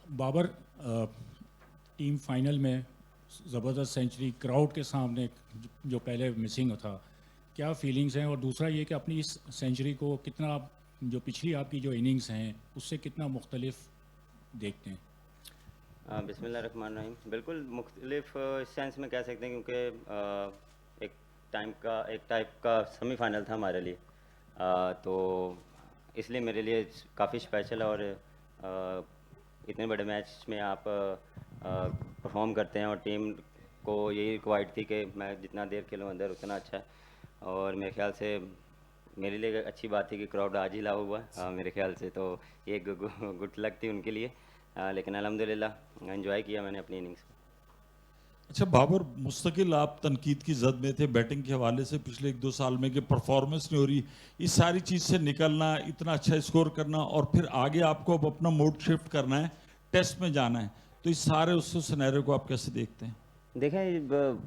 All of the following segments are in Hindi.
बाबर, टीम फाइनल में ज़बरदस्त सेंचुरी क्राउड के सामने जो पहले मिसिंग था, क्या फीलिंग्स हैं? और दूसरा ये कि अपनी इस सेंचुरी को कितना जो पिछली आपकी जो इनिंग्स हैं उससे कितना मुख्तलिफ देखते हैं? बिस्मिल्लाहिर्रहमानिर्रहीम। बिल्कुल मुख्तलिफ इस सेंस में कह सकते हैं, क्योंकि एक टाइप का सेमीफाइनल था हमारे लिए। तो इसलिए मेरे लिए काफ़ी स्पेशल है। और इतने बड़े मैच में आप परफॉर्म करते हैं, और टीम को यही रिक्वायर्ड थी कि मैं जितना देर खेलूँ अंदर उतना अच्छा है। और मेरे ख्याल से मेरे लिए अच्छी बात थी कि क्राउड आज ही ला हुआ है, मेरे ख्याल से तो ये गुड लक थी उनके लिए। लेकिन अल्हम्दुलिल्लाह एंजॉय किया मैंने अपनी इनिंग्स को। अच्छा बाबर, मुस्तकिल आप तनकीद की जद में थे बैटिंग के हवाले से पिछले 1-2 साल में कि परफॉर्मेंस नहीं हो रही। इस सारी चीज़ से निकलना, इतना अच्छा स्कोर करना और फिर आगे आपको अब अपना मोड शिफ्ट करना है, टेस्ट में जाना है, तो इस सारे उस सिनेरियो को आप कैसे देखते हैं? देखें,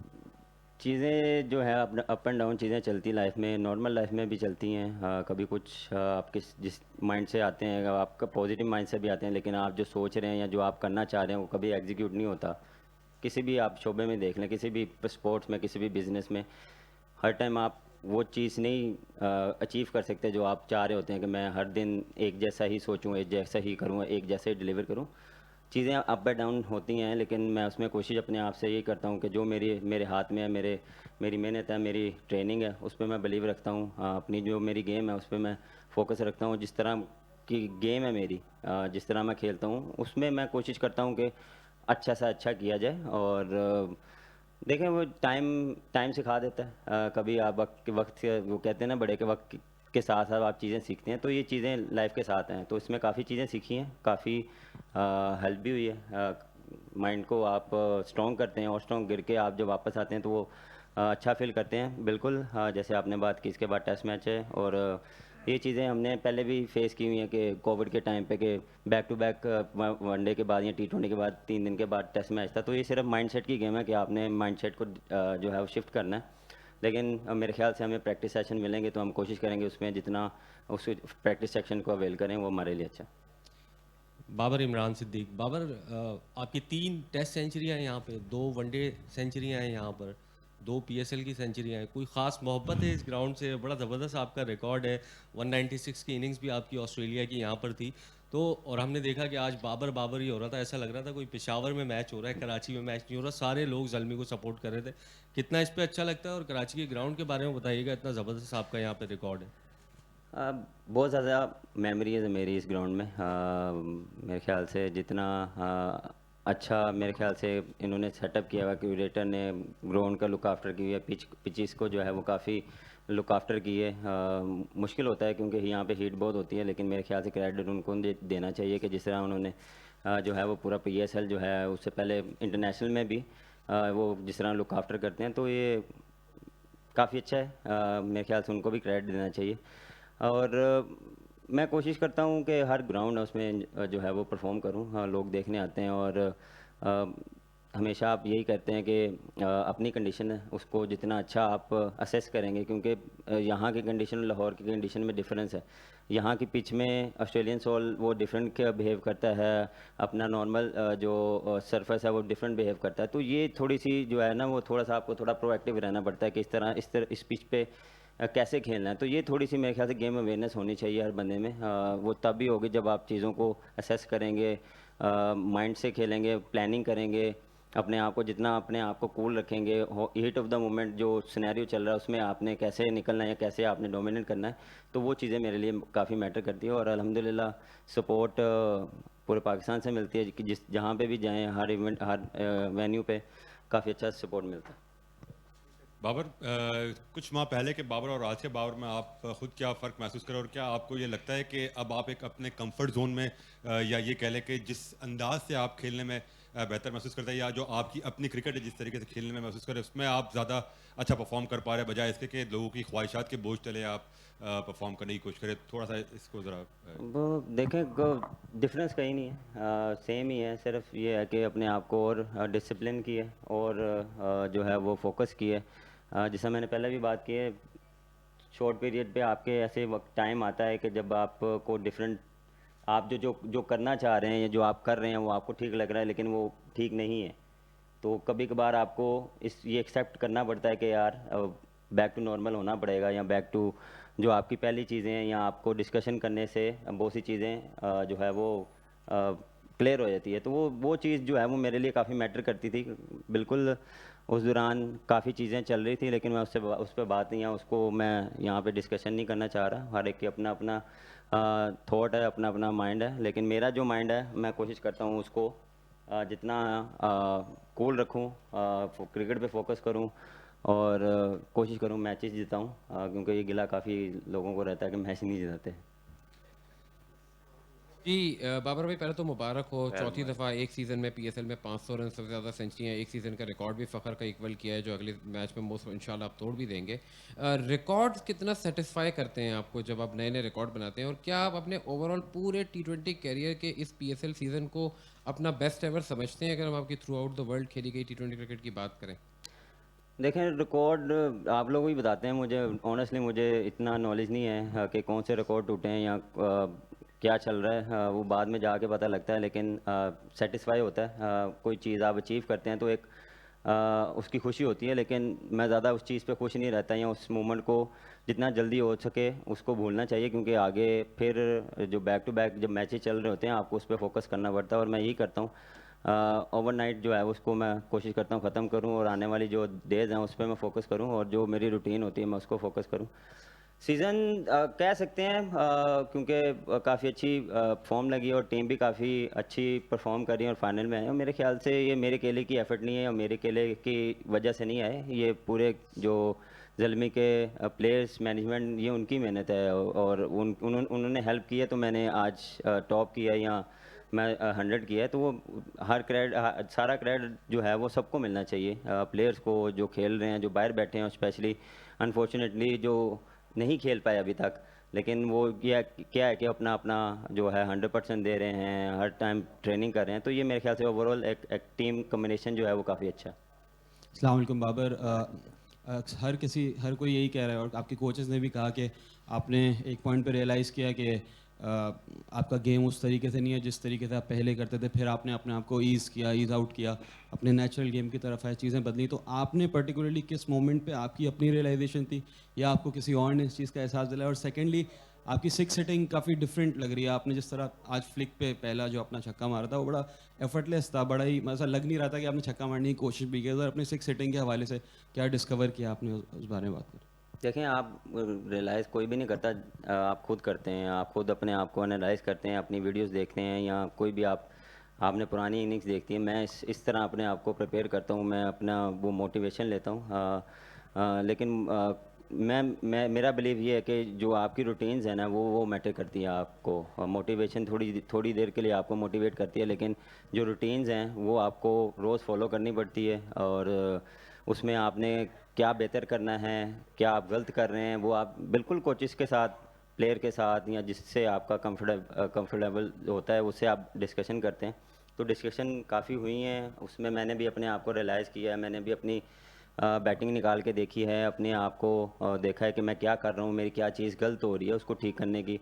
चीज़ें जो है अप एंड डाउन चीज़ें चलती लाइफ में, नॉर्मल लाइफ में भी चलती हैं। कभी कुछ आपके जिस माइंड से आते हैं, आपका पॉजिटिव माइंड से भी आते हैं, लेकिन आप जो सोच रहे हैं या जो आप करना चाह रहे हैं वो कभी एग्जीक्यूट नहीं होता। किसी भी आप शोबे में देख लें, किसी भी स्पोर्ट्स में, किसी भी बिजनेस में, हर टाइम आप वो चीज़ नहीं अचीव कर सकते जो आप चाह रहे होते हैं कि मैं हर दिन एक जैसा ही सोचूं, एक जैसा ही करूं, एक जैसे ही डिलीवर करूं। चीज़ें अप एंड डाउन होती हैं, लेकिन मैं उसमें कोशिश अपने आप से यही करता हूं कि जो मेरे हाथ में है, मेरी मेहनत है, मेरी ट्रेनिंग है, उस पर मैं बिलीव रखता हूं। अपनी जो मेरी गेम है उस पर मैं फोकस रखता हूं। जिस तरह की गेम है मेरी, जिस तरह मैं खेलता हूं, उसमें मैं कोशिश करता हूं कि अच्छा सा अच्छा किया जाए। और देखें, वो टाइम टाइम सिखा देता है। कभी आप वक्त के, वो कहते हैं ना, बड़े के वक्त के साथ साथ आप चीज़ें सीखते हैं, तो ये चीज़ें लाइफ के साथ हैं। तो इसमें काफ़ी चीज़ें सीखी हैं, काफ़ी हेल्प भी हुई है। माइंड को आप स्ट्रॉन्ग करते हैं, और स्ट्रॉन्ग गिर के आप जब वापस आते हैं तो वो अच्छा फील करते हैं। बिल्कुल, जैसे आपने बात की, इसके बाद टेस्ट मैच है। और ये चीज़ें हमने पहले भी फेस की हुई हैं कि कोविड के टाइम पे कि बैक टू बैक वनडे के बाद या टी20 के बाद 3 दिन के बाद टेस्ट मैच था। तो ये सिर्फ माइंडसेट की गेम है कि आपने माइंडसेट को जो है वो शिफ्ट करना है। लेकिन मेरे ख्याल से हमें प्रैक्टिस सेशन मिलेंगे तो हम कोशिश करेंगे उसमें जितना उस प्रैक्टिस सेक्शन को अवेल करें, वो हमारे लिए अच्छा। बाबर इमरान सिद्दीक। बाबर, आपकी 3 टेस्ट सेंचुरियाँ हैं यहाँ पे, 2 वनडे सेंचुरियाँ हैं यहाँ पर, 2 पीएसएल की सेंचुरियाँ हैं। कोई ख़ास मोहब्बत है इस ग्राउंड से? बड़ा ज़बरदस्त आपका रिकॉर्ड है। 196 की इनिंग्स भी आपकी ऑस्ट्रेलिया की यहाँ पर थी। तो और हमने देखा कि आज बाबर बाबर ही हो रहा था, ऐसा लग रहा था कोई पेशावर में मैच हो रहा है, कराची में मैच नहीं हो रहा। सारे लोग ज़ल्मी को सपोर्ट कर रहे थे। कितना इस पे अच्छा लगता है? और कराची के ग्राउंड के बारे में बताइएगा, इतना ज़बरदस्त आपका यहाँ पे रिकॉर्ड है। बहुत ज़्यादा मेमोरीज है मेरी इस ग्राउंड में। मेरे ख्याल से जितना अच्छा मेरे ख्याल से इन्होंने सेटअप किया हुआ, क्यूरेटर ने ग्राउंड का लुक आफ्टर की है, पिचिस को जो है वो काफ़ी लुक आफ्टर की है। मुश्किल होता है क्योंकि यहाँ पे हीट बहुत होती है, लेकिन मेरे ख्याल से क्रेडिट उनको देना चाहिए कि जिस तरह उन्होंने जो है वो पूरा पीएसएल जो है, उससे पहले इंटरनेशनल में भी वो जिस तरह लुक आफ्टर करते हैं, तो ये काफ़ी अच्छा है। मेरे ख्याल से उनको भी क्रेडिट देना चाहिए। और मैं कोशिश करता हूँ कि हर ग्राउंड है उसमें जो है वो परफॉर्म करूँ। हाँ, लोग देखने आते हैं, और अ, हमेशा आप यही करते हैं कि अपनी कंडीशन है उसको जितना अच्छा आप असेस करेंगे, क्योंकि यहाँ की कंडीशन और लाहौर की कंडीशन में डिफरेंस है। यहाँ की पिच में ऑस्ट्रेलियन सॉल वो डिफरेंट बिहेव करता है, अपना नॉर्मल जो सरफेस है वो डिफरेंट बिहेव करता है। तो ये थोड़ी सी जो है ना, वो थोड़ा सा आपको थोड़ा प्रोएक्टिव रहना पड़ता है कि इस तरह इस पिच पे कैसे खेलना है। तो ये थोड़ी सी मेरे ख्याल से गेम अवेयरनेस होनी चाहिए हर बंदे में। वो तब भी होगी जब आप चीज़ों को असेस करेंगे, माइंड से खेलेंगे, प्लानिंग करेंगे, अपने आप को कूल रखेंगे। हीट ऑफ द मोमेंट जो सिनेरियो चल रहा है उसमें आपने कैसे निकलना है या कैसे आपने डोमिनेट करना है, तो वो चीज़ें मेरे लिए काफ़ी मैटर करती है। और अल्हम्दुलिल्लाह सपोर्ट पूरे पाकिस्तान से मिलती है कि जहाँ पे भी जाएँ, हर इवेंट, हर वेन्यू पे काफ़ी अच्छा सपोर्ट मिलता है। बाबर, कुछ माह पहले के बाबर और आज के बाबर में आप खुद क्या फ़र्क महसूस करें, और क्या आपको ये लगता है कि अब आप एक अपने कंफर्ट जोन में, या ये कह लें कि जिस अंदाज से आप खेलने में बेहतर महसूस करते हैं, या जो आपकी अपनी क्रिकेट है जिस तरीके से खेलने में महसूस करें, उसमें आप ज़्यादा अच्छा परफॉर्म कर पा रहे हैं, बजाय इसके कि लोगों की ख्वाहिशात के बोझ तले आप परफॉर्म करने की कोशिश करें? थोड़ा सा इसको ज़रा वो देखें, डिफरेंस कहीं नहीं है, सेम ही है। सिर्फ ये है कि अपने आप को और डिसिप्लिन की है, और जो है वो फोकस की है। जैसा मैंने पहले भी बात की है, शॉर्ट पीरियड पे आपके ऐसे वक्त टाइम आता है कि जब आपको डिफरेंट आप जो जो जो करना चाह रहे हैं या जो आप कर रहे हैं वो आपको ठीक लग रहा है लेकिन वो ठीक नहीं है, तो कभी कभार आपको ये एक्सेप्ट करना पड़ता है कि यार बैक टू नॉर्मल होना पड़ेगा, या बैक टू जो आपकी पहली चीज़ें हैं, या आपको डिस्कशन करने से बहुत सी चीज़ें जो है वो क्लियर हो जाती है। तो वो चीज़ जो है वो मेरे लिए काफ़ी मैटर करती थी। बिल्कुल उस दौरान काफ़ी चीज़ें चल रही थी लेकिन मैं उस पर बात नहीं, या उसको मैं यहाँ पे डिस्कशन नहीं करना चाह रहा। हर एक की अपना अपना थॉट है, अपना अपना माइंड है, लेकिन मेरा जो माइंड है मैं कोशिश करता हूँ उसको जितना कूल रखूँ, क्रिकेट पे फोकस करूँ, और कोशिश करूँ मैचेस जिताऊँ, क्योंकि ये गिला काफ़ी लोगों को रहता है कि मैच नहीं जिताते। जी बाबर भाई पहले तो मुबारक हो, चौथी दफ़ा एक सीज़न में पीएसएल में 500 रन सबसे ज़्यादा सेंचुरियाँ एक सीज़न का रिकॉर्ड भी फ़खर का इक्वल किया है, जो अगले मैच में मोस्ट इंशाल्लाह आप तोड़ भी देंगे। रिकॉर्ड कितना सेटिस्फाई करते हैं आपको जब आप नए नए रिकॉर्ड बनाते हैं, और क्या आप अपने ओवरऑल पूरे टी20 कैरियर के इस पीएसएल सीज़न को अपना बेस्ट एवर समझते हैं, अगर हम आपकी थ्रू आउट द वर्ल्ड खेली गई टी20 क्रिकेट की बात करें? देखें, रिकॉर्ड आप लोग ही बताते हैं, मुझे ऑनेस्टली मुझे इतना नॉलेज नहीं है कि कौन से रिकॉर्ड टूटे हैं या क्या चल रहा है, वो बाद में जाके पता लगता है। लेकिन सेटिस्फाई होता है, कोई चीज़ आप अचीव करते हैं तो एक उसकी खुशी होती है, लेकिन मैं ज़्यादा उस चीज़ पे खुश नहीं रहता, या उस मोमेंट को जितना जल्दी हो सके उसको भूलना चाहिए, क्योंकि आगे फिर जो बैक टू बैक जब मैचेस चल रहे होते हैं आपको उस पर फोकस करना पड़ता है, और मैं यही करता हूँ। ओवरनाइट जो है उसको मैं कोशिश करता हूँ ख़त्म करूँ, और आने वाली जो डेज़ हैं उस पर मैं फोकस करूँ, और जो मेरी रूटीन होती है मैं उसको फोकस करूँ। सीज़न कह सकते हैं क्योंकि काफ़ी अच्छी फॉर्म लगी है और टीम भी काफ़ी अच्छी परफॉर्म कर रही है और फाइनल में आए हैं। मेरे ख्याल से ये मेरे अकेले की एफर्ट नहीं है और मेरे अकेले की वजह से नहीं आए, ये पूरे जो ज़ल्मी के प्लेयर्स मैनेजमेंट, ये उनकी मेहनत है, और उन्होंने हेल्प की है तो मैंने आज टॉप किया है, या मैं 100 किया है। तो वो हर क्रेडिट, सारा क्रेडिट जो है वो सबको मिलना चाहिए, प्लेयर्स को जो खेल रहे हैं, जो बाहर बैठे हैं, स्पेशली अनफॉर्चुनेटली जो नहीं खेल पाए अभी तक, लेकिन वो क्या है कि अपना अपना जो है 100% दे रहे हैं, हर टाइम ट्रेनिंग कर रहे हैं। तो ये मेरे ख्याल से ओवरऑल एक टीम कम्बिनेशन जो है वो काफ़ी अच्छा है। अस्सलाम वालेकुम बाबर। हर कोई यही कह रहा है, और आपके कोचेस ने भी कहा कि आपने एक पॉइंट पे रियलाइज़ किया कि आपका गेम उस तरीके से नहीं है जिस तरीके से आप पहले करते थे, फिर आपने अपने आप को ईज़ आउट किया, अपने नेचुरल गेम की तरफ आए, चीज़ें बदली। तो आपने पर्टिकुलरली किस मोमेंट पे आपकी अपनी रियलाइजेशन थी, या आपको किसी और ने इस चीज़ का एहसास दिलाया? और सेकेंडली, आपकी सिक्स हिटिंग काफ़ी डिफरेंट लग रही है। आपने जिस तरह आज फ्लिक पे पहला जो अपना छक्का मारा था वो बड़ा एफर्टलेस था, बड़ा ही ऐसा लग नहीं रहा था कि आपने छक्का मारने की कोशिश भी की। और अपनी सिक्स हिटिंग के हवाले से क्या डिस्कवर किया आपने, उस बारे में बात करें। देखें, आप रियलाइज़ कोई भी नहीं करता, आप खुद करते हैं, आप खुद अपने आप को एनालाइज करते हैं, अपनी वीडियोस देखते हैं, या कोई भी आपने पुरानी इनिंग्स देखती है। मैं इस तरह अपने आप को प्रिपेयर करता हूँ, मैं अपना वो मोटिवेशन लेता हूँ। लेकिन मेरा बिलीव ये है कि जो आपकी रूटीन्स है ना वो मैटर करती है आपको। मोटिवेशन थोड़ी देर के लिए आपको मोटिवेट करती है, लेकिन जो रूटीन्स हैं वो आपको रोज़ फॉलो करनी पड़ती है, और उसमें आपने क्या बेहतर करना है, क्या आप गलत कर रहे हैं, वो आप बिल्कुल कोचिज़ के साथ, प्लेयर के साथ, या जिससे आपका कंफर्टेबल होता है उससे आप डिस्कशन करते हैं। तो डिस्कशन काफ़ी हुई हैं, उसमें मैंने भी अपने आप को रियलाइज़ किया है, मैंने भी अपनी बैटिंग निकाल के देखी है, अपने आप को देखा है कि मैं क्या कर रहा हूँ, मेरी क्या चीज़ गलत हो रही है, उसको ठीक करने की।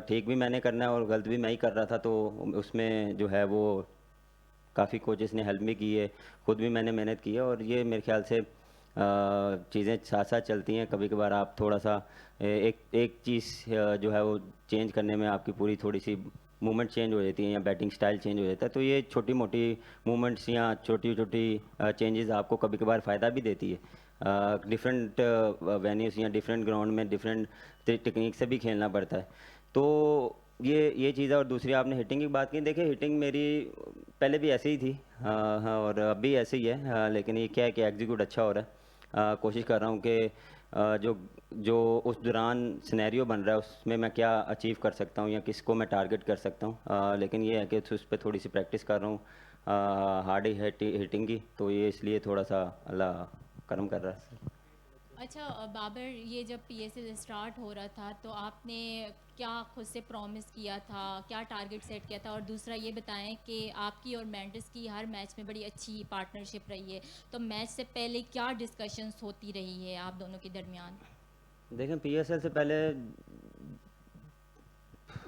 ठीक भी मैंने करना है और गलत भी मैं ही कर रहा था, तो उसमें जो है वो काफ़ी कोचेस ने हेल्प भी की है, खुद भी मैंने मेहनत की है, और ये मेरे ख्याल से चीज़ें साथ साथ चलती हैं। कभी कभार आप थोड़ा सा एक चीज़ जो है वो चेंज करने में आपकी पूरी थोड़ी सी मूवमेंट चेंज हो जाती है, या बैटिंग स्टाइल चेंज हो जाता है। तो ये छोटी मोटी मूवमेंट्स या छोटी छोटी चेंजेस आपको कभी कभार फ़ायदा भी देती है। डिफरेंट वेन्यूज़ या डिफरेंट ग्राउंड में डिफरेंट टेक्निक से भी खेलना पड़ता है। तो ये चीज़ है। और दूसरी आपने हिटिंग की बात की, देखिए हिटिंग मेरी पहले भी ऐसे ही थी, हाँ, और अभी ऐसे ही है, लेकिन ये क्या है कि एग्जीक्यूट अच्छा हो रहा है। कोशिश कर रहा हूँ कि जो जो उस दौरान सिनेरियो बन रहा है उसमें मैं क्या अचीव कर सकता हूँ या किसको मैं टारगेट कर सकता हूँ। लेकिन ये है कि उस पर थोड़ी सी प्रैक्टिस कर रहा हूँ हार्ड हिटिंग की, तो ये इसलिए थोड़ा सा अल्लाह करम कर रहा है। अच्छा बाबर, ये जब पीएसएल स्टार्ट हो रहा था तो आपने क्या खुद से प्रॉमिस किया था, क्या टारगेट सेट किया था? और दूसरा ये बताएं कि आपकी और मेंडिस की हर मैच में बड़ी अच्छी पार्टनरशिप रही है, तो मैच से पहले क्या डिस्कशंस होती रही है आप दोनों के दरमियान? देखें, पीएसएल से पहले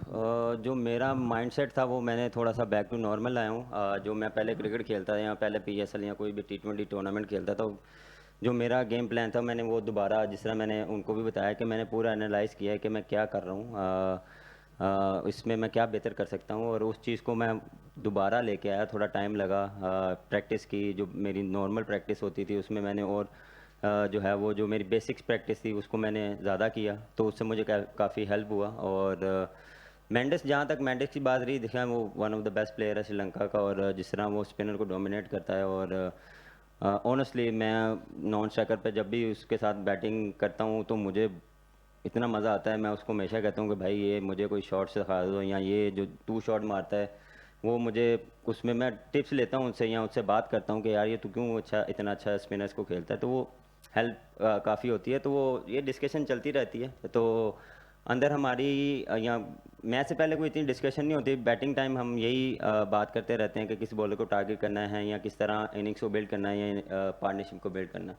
जो मेरा माइंडसेट था वो मैंने थोड़ा सा बैक टू नॉर्मल लाया हूँ। जो मैं पहले क्रिकेट खेलता था या पहले पीएसएल या कोई भी टी20 टूर्नामेंट खेलता था, जो मेरा गेम प्लान था मैंने वो दोबारा, जिस तरह मैंने उनको भी बताया कि मैंने पूरा एनालाइज किया है कि मैं क्या कर रहा हूँ, इसमें मैं क्या बेहतर कर सकता हूँ, और उस चीज़ को मैं दोबारा लेके आया। थोड़ा टाइम लगा, प्रैक्टिस की, जो मेरी नॉर्मल प्रैक्टिस होती थी उसमें मैंने और जो है वो जो मेरी बेसिक्स प्रैक्टिस थी उसको मैंने ज़्यादा किया, तो उससे मुझे काफ़ी हेल्प हुआ। और मेंडिस, जहाँ तक मेंडिस की बात रही, देखा वो one of the best player है श्रीलंका का, और जिस तरह वो स्पिनर को डोमिनेट करता है, और ऑनेस्टली मैं नॉन स्ट्राइकर पे जब भी उसके साथ बैटिंग करता हूँ तो मुझे इतना मज़ा आता है। मैं उसको हमेशा कहता हूँ कि भाई ये मुझे कोई शॉट सिखा दो, या ये जो 2 शॉट मारता है वो मुझे, उसमें मैं टिप्स लेता हूँ उनसे, या उससे बात करता हूँ कि यार ये तू क्यों इतना अच्छा स्पिनर्स को खेलता है, तो वो हेल्प काफ़ी होती है। तो वो ये डिस्कशन चलती रहती है। तो अंदर हमारी या मैच से पहले कोई इतनी डिस्कशन नहीं होती, बैटिंग टाइम हम यही बात करते रहते हैं कि किस बॉलर को टारगेट करना है, या किस तरह इनिंग्स को बिल्ड करना है, या पार्टनरशिप को बिल्ड करना है।